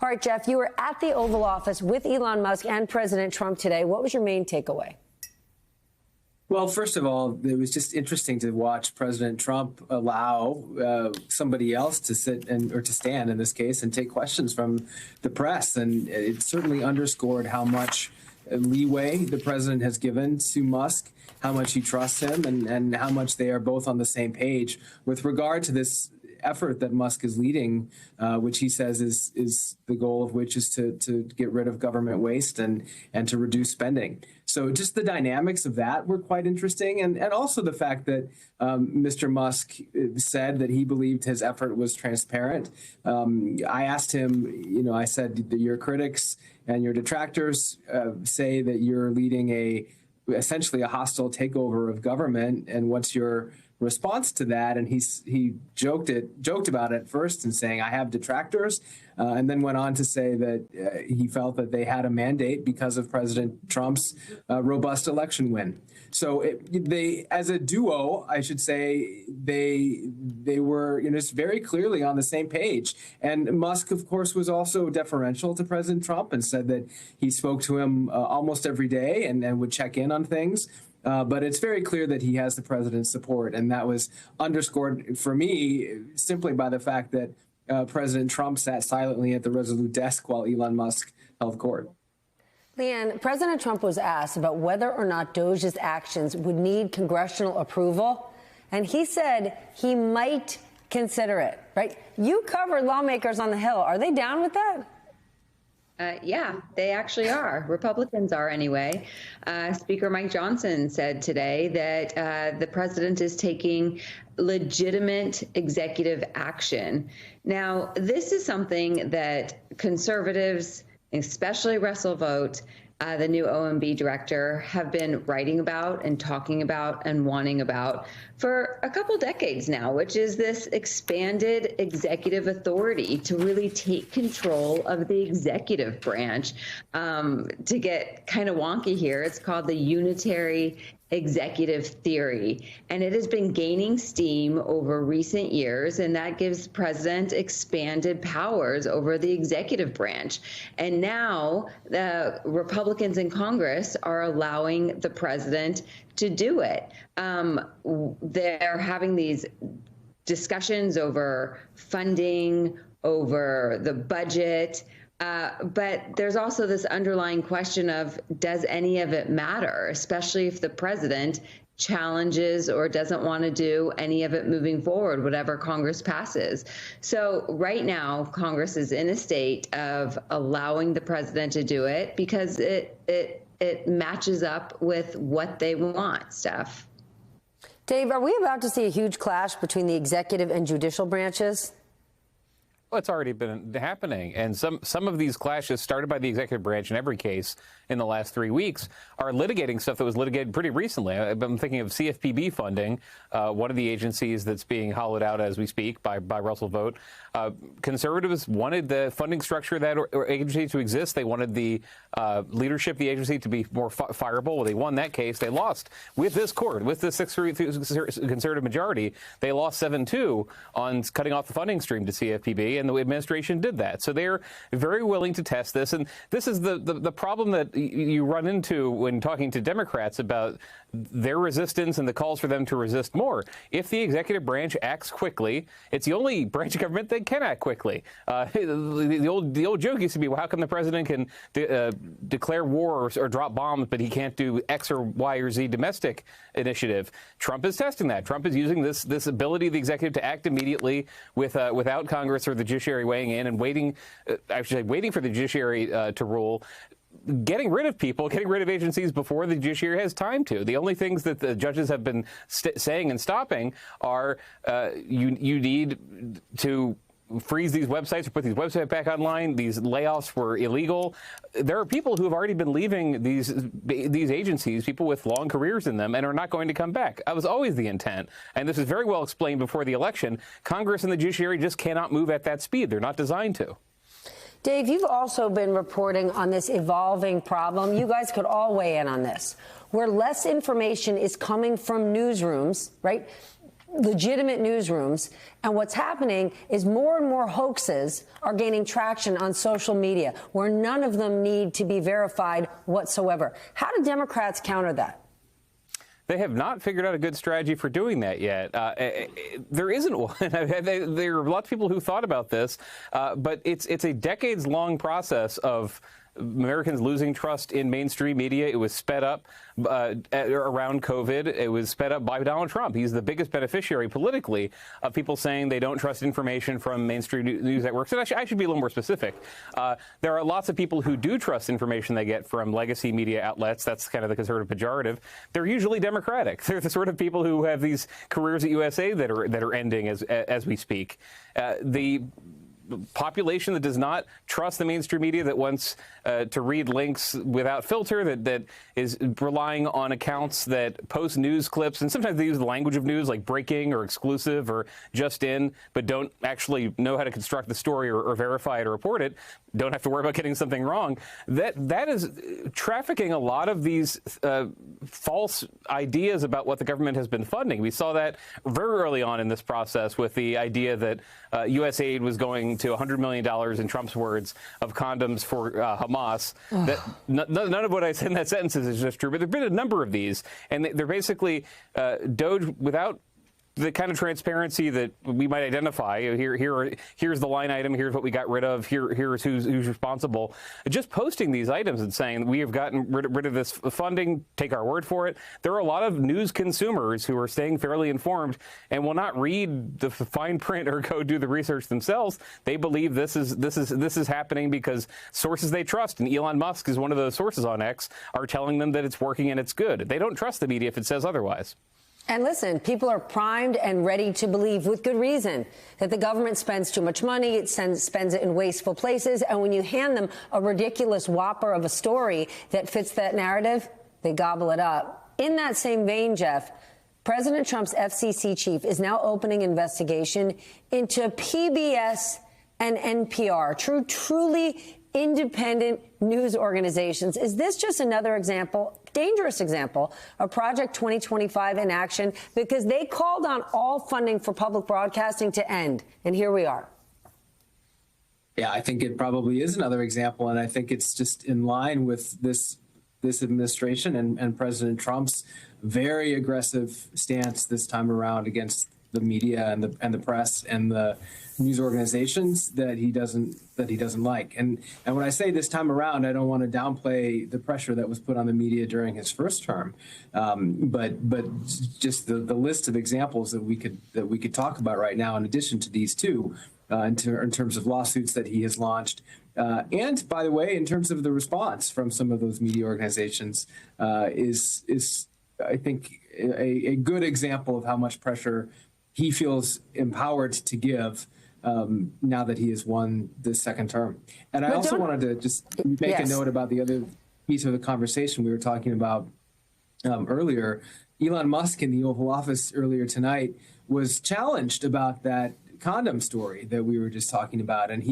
All right, Jeff, you were at the Oval Office with Elon Musk and President Trump today. What was your main takeaway? Well, first of all, it was just interesting to watch President Trump allow somebody else to sit or to stand in this case and take questions from the press. And it certainly underscored how much leeway the president has given to Musk, how much he trusts him, and how much they are both on the same page with regard to this effort that Musk is leading, which he says is the goal of which is to get rid of government waste and to reduce spending. So just the dynamics of that were quite interesting. And also the fact that Mr. Musk said that he believed his effort was transparent. I asked him, I said, your critics and your detractors say that you're leading essentially a hostile takeover of government. And what's your response to that? And he joked about it first and saying, I have detractors, and then went on to say that he felt that they had a mandate because of President Trump's robust election win. So they, as a duo, I should say, they were very clearly on the same page. And Musk, of course, was also deferential to President Trump and said that he spoke to him almost every day and would check in on things. But it's very clear that he has the president's support. And that was underscored for me simply by the fact that President Trump sat silently at the Resolute desk while Elon Musk held court. Leanne, President Trump was asked about whether or not Doge's actions would need congressional approval. And he said he might consider it, right? You covered lawmakers on the Hill. Are they down with that? Yeah, they actually are. Republicans are anyway. Speaker Mike Johnson said today that the president is taking legitimate executive action. Now, this is something that conservatives, especially Russell Vought, the new OMB director, have been writing about and talking about and wanting about for a couple decades now, which is this expanded executive authority to really take control of the executive branch. To get kind of wonky here, it's called the unitary executive theory, and it has been gaining steam over recent years, and that gives president expanded powers over the executive branch. And now the Republicans in Congress are allowing the president to do it. They're having these discussions over funding, over the budget. But there's also this underlying question of, does any of it matter, especially if the president challenges or doesn't want to do any of it moving forward, whatever Congress passes. So right now, Congress is in a state of allowing the president to do it because it matches up with what they want, Steph. Dave, are we about to see a huge clash between the executive and judicial branches? Well, it's already been happening. And some of these clashes started by the executive branch in every case in the last 3 weeks are litigating stuff that was litigated pretty recently. I'm thinking of CFPB funding, one of the agencies that's being hollowed out as we speak by Russell Vought. Conservatives wanted the funding structure of that agency to exist. They wanted the leadership of the agency to be more fireable. Well, they won that case. They lost with this court, with the 6-3 conservative majority. They lost 7-2 on cutting off the funding stream to CFPB, and the administration did that. So they're very willing to test this. And this is the problem that you run into when talking to Democrats about their resistance and the calls for them to resist more. If the executive branch acts quickly, it's the only branch of government that can act quickly. The old joke used to be, well, how come the president can declare war or drop bombs, but he can't do X or Y or Z domestic initiative? Trump is testing that. Trump is using this ability of the executive to act immediately without Congress or the judiciary weighing in and waiting for the judiciary to rule. Getting rid of people, getting rid of agencies before the judiciary has time to. The only things that the judges have been saying and stopping are you need to freeze these websites or put these websites back online. These layoffs were illegal. There are people who have already been leaving these agencies, people with long careers in them, and are not going to come back. That was always the intent. And this is very well explained before the election. Congress and the judiciary just cannot move at that speed. They're not designed to. Dave, you've also been reporting on this evolving problem. You guys could all weigh in on this, where less information is coming from newsrooms, right? legitimate newsrooms. And what's happening is more and more hoaxes are gaining traction on social media, where none of them need to be verified whatsoever. How do Democrats counter that? They have not figured out a good strategy for doing that yet. There isn't one. There are lots of people who thought about this, but it's a decades-long process of Americans losing trust in mainstream media. It was sped up around COVID. It was sped up by Donald Trump. He's the biggest beneficiary politically of people saying they don't trust information from mainstream news networks. And I should be a little more specific. There are lots of people who do trust information they get from legacy media outlets. That's kind of the conservative pejorative. They're usually Democratic. They're the sort of people who have these careers at USA that are ending as we speak. The population that does not trust the mainstream media, that wants to read links without filter, that is relying on accounts that post news clips, and sometimes they use the language of news like breaking or exclusive or just in, but don't actually know how to construct the story or verify it or report it, don't have to worry about getting something wrong. That is trafficking a lot of these false ideas about what the government has been funding. We saw that very early on in this process with the idea that USAID was going to $100 million, in Trump's words, of condoms for Hamas. That none of what I said in that sentence is just true, but there have been a number of these, and they're basically DOJ without the kind of transparency that we might identify. Here's the line item. Here's what we got rid of. Here's who's responsible. Just posting these items and saying we have gotten rid of this funding. Take our word for it. There are a lot of news consumers who are staying fairly informed and will not read the fine print or go do the research themselves. They believe this is happening because sources they trust, and Elon Musk is one of those sources on X, are telling them that it's working and it's good. They don't trust the media if it says otherwise. And listen, people are primed and ready to believe, with good reason, that the government spends too much money, it spends it in wasteful places, and when you hand them a ridiculous whopper of a story that fits that narrative, they gobble it up. In that same vein, Jeff, President Trump's FCC chief is now opening investigation into PBS and NPR, truly independent news organizations. Is this just another example, dangerous example, of Project 2025 in action? Because they called on all funding for public broadcasting to end, and here we are. Yeah, I think it probably is another example, and I think it's just in line with this administration and President Trump's very aggressive stance this time around against the media and the press and the news organizations that he doesn't like. And when I say this time around, I don't want to downplay the pressure that was put on the media during his first term, but just the list of examples that we could talk about right now, in addition to these two, in terms of lawsuits that he has launched. And by the way, in terms of the response from some of those media organizations, is I think a good example of how much pressure he feels empowered to give now that he has won this second term. And I also wanted to just make a note about the other piece of the conversation we were talking about earlier. Elon Musk in the Oval Office earlier tonight was challenged about that condom story that we were just talking about. And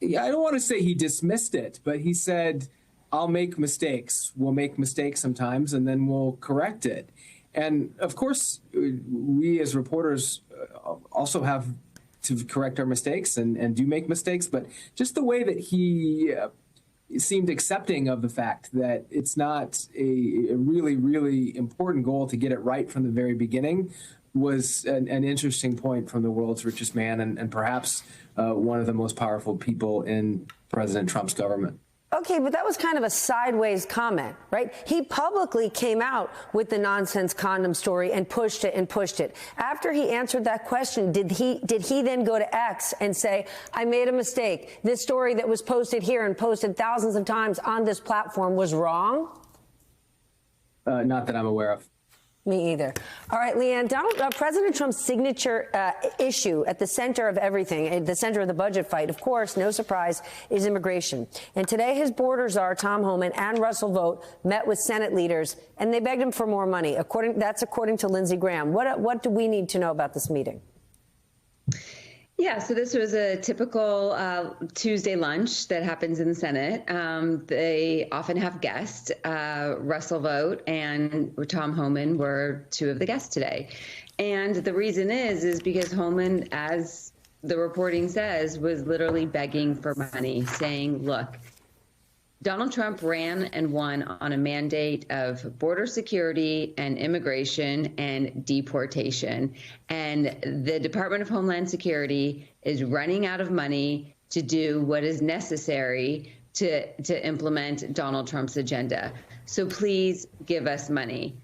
I don't want to say he dismissed it, but he said, I'll make mistakes. We'll make mistakes sometimes, and then we'll correct it. And of course, we as reporters also have to correct our mistakes and do make mistakes. But just the way that he seemed accepting of the fact that it's not a really, really important goal to get it right from the very beginning was an interesting point from the world's richest man and perhaps one of the most powerful people in President Trump's government. Okay, but that was kind of a sideways comment, right? He publicly came out with the nonsense condom story and pushed it. After he answered that question, did he then go to X and say, I made a mistake. This story that was posted here and posted thousands of times on this platform was wrong? Not that I'm aware of. Me either. All right, Leanne, President Trump's signature issue at the center of everything, at the center of the budget fight, of course, no surprise, is immigration. And today his border czar, Tom Homan, and Russell Vought met with Senate leaders, and they begged him for more money. That's according to Lindsey Graham. What do we need to know about this meeting? Yeah, so this was a typical Tuesday lunch that happens in the Senate. They often have guests. Russell Vought and Tom Homan were two of the guests today. And the reason is because Homan, as the reporting says, was literally begging for money, saying, look, Donald Trump ran and won on a mandate of border security and immigration and deportation. And the Department of Homeland Security is running out of money to do what is necessary to implement Donald Trump's agenda. So please give us money.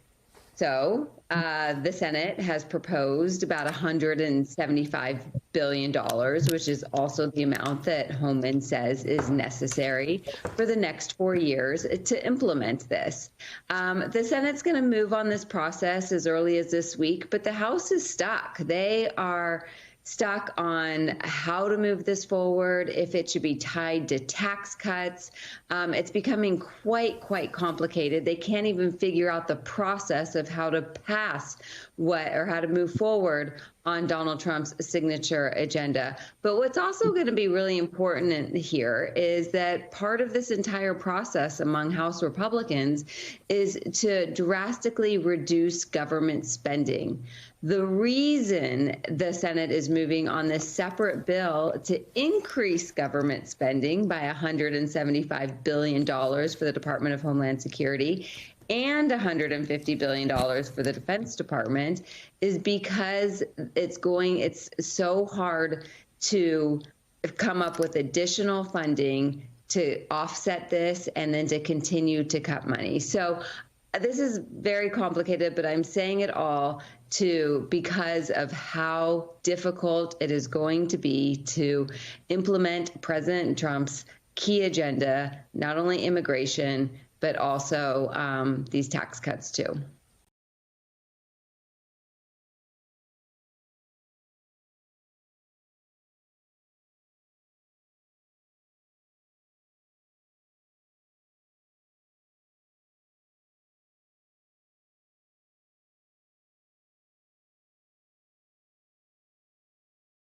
So the Senate has proposed about $175 billion, which is also the amount that Homan says is necessary for the next 4 years to implement this. The Senate's going to move on this process as early as this week, but the House is stuck. They are stuck on how to move this forward, if it should be tied to tax cuts. It's becoming quite complicated. They can't even figure out the process of how to pass how to move forward on Donald Trump's signature agenda. But what's also going to be really important here is that part of this entire process among House Republicans is to drastically reduce government spending. The reason the Senate is moving on this separate bill to increase government spending by $175 billion for the Department of Homeland Security and $150 billion for the Defense Department is because it's so hard to come up with additional funding to offset this and then to continue to cut money. So this is very complicated, but I'm saying it all because of how difficult it is going to be to implement President Trump's key agenda, not only immigration, but also these tax cuts too.